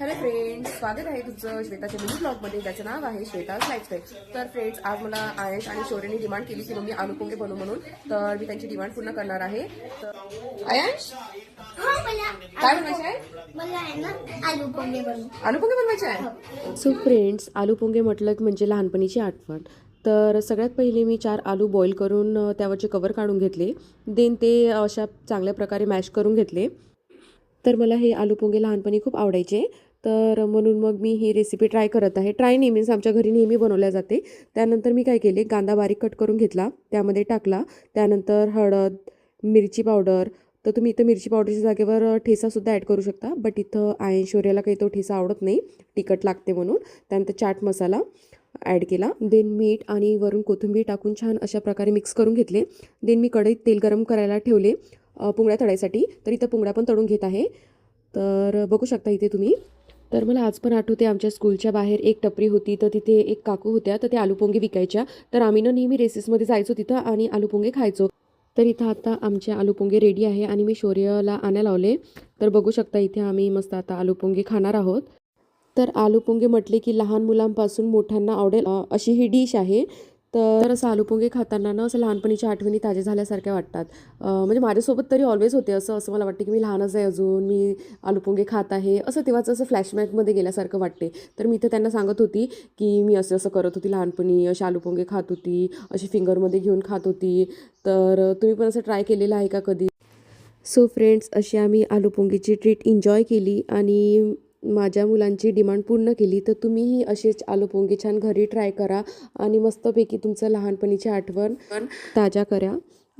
Hello friends, स्वागत आहे तुमचं श्वेताच्या मिनी ब्लॉगमध्ये, ज्याचं नाव आहे श्वेताज लाईफस्टाईल. तर फ्रेंड्स, आज मला आयश आणि शौर्यने डिमांड केली की मम्मी आलू पोंगे बनवू म्हणून. तर मी त्यांची डिमांड पूर्ण करणार आहे. तर आयश, काय बनवायचे आहे? मला आहे ना आलू पोंगे बनवायचे आहे. सो फ्रेंड्स, आलू पोंगे म्हटलं म्हणजे लहानपणीची आठवण. तर सगळ्यात पहिले मी 4 आलू बॉईल करून त्यावरचे कवर काढून घेतले. देन ते अशा चांगल्या प्रकारे मॅश करून घेतले. तर मला हे आलू पोंगे लहानपणी खूप आवडायचे. तर म्हणून मग मी ही रेसिपी ट्राय करत आहे. ट्राय नेहमीच आमच्या घरी नेहमी बनवल्या जाते. त्यानंतर मी काय केले, कांदा बारीक कट करून घेतला, त्यामध्ये टाकला. त्यानंतर हळद, मिरची पावडर. तर तुम्ही इथं मिरची पावडरच्या जागेवर ठेसासुद्धा ॲड करू शकता, बट इथं शौर्याला काही तो ठेसा आवडत नाही, तिखट लागते म्हणून. त्यानंतर चाट मसाला ॲड केला. देन मीठ आणि वरून कोथिंबीर टाकून छान अशा प्रकारे मिक्स करून घेतले. देन मी कढईत तेल गरम करायला ठेवले पुंगळ्या तळायसाठी. तर इथं पुंगळ्या पण तळून घेत आहे. तर बघू शकता इथे तुम्ही. तर मला आज पण आठवते, आमच्या स्कूलच्या बाहेर एक टपरी होती. तर तिथे एक काकू होत्या, तर ते आलू पोंगे विकायच्या. तर आम्ही नेहमी रेसेसमध्ये जायचो तिथं आणि आलू पोंगे खायचो. तर इथं आता आमचे आलू पोंगे रेडी आहे आणि मी शौर्याला आणायला लावले. तर बघू शकता इथे आम्ही मस्त आता आलू पोंगे खाणार आहोत. तर आलू पोंगे म्हटले की लहान मुलांपासून मोठ्यांना आवडेल अशी ही डिश आहे. तर असं आलू पोंगे खाताना ना असं लहानपणीच्या आठवणी ताज्या झाल्यासारख्या वाटतात. म्हणजे माझ्यासोबत तरी ऑलवेज होते असं मला वाटते की मी लहानच आहे अजून, मी आलू पोंगे खात आहे असं तेव्हाचं असं फ्लॅशबॅकमध्ये गेल्यासारखं वाटते. तर मी इथं त्यांना सांगत होती की मी असं असं करत होती लहानपणी, असे आलू पोंगे खात होती, अशी फिंगरमध्ये घेऊन खात होती. तर तुम्ही पण असं ट्राय केलेलं आहे का कधी? सो फ्रेंड्स, अशी आम्ही आलू पोंगेची ट्रीट एन्जॉय केली आणि माझ्या मुलांची डिमांड पूर्ण केली. तर तुम्हीही असेच आलू पोंगे छान घरी ट्राय करा आणि मस्तपैकी तुमचं लहानपणीची आठवण ताजा करा.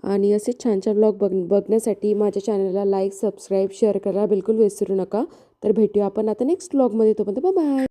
आणि असेच छान छान ब्लॉग बघण्यासाठी माझ्या चॅनलला लाईक, सबस्क्राईब, शेअर करायला बिलकुल विसरू नका. तर भेटूया आपण आता नेक्स्ट ब्लॉगमध्ये. तोपर्यंत बाय बाय.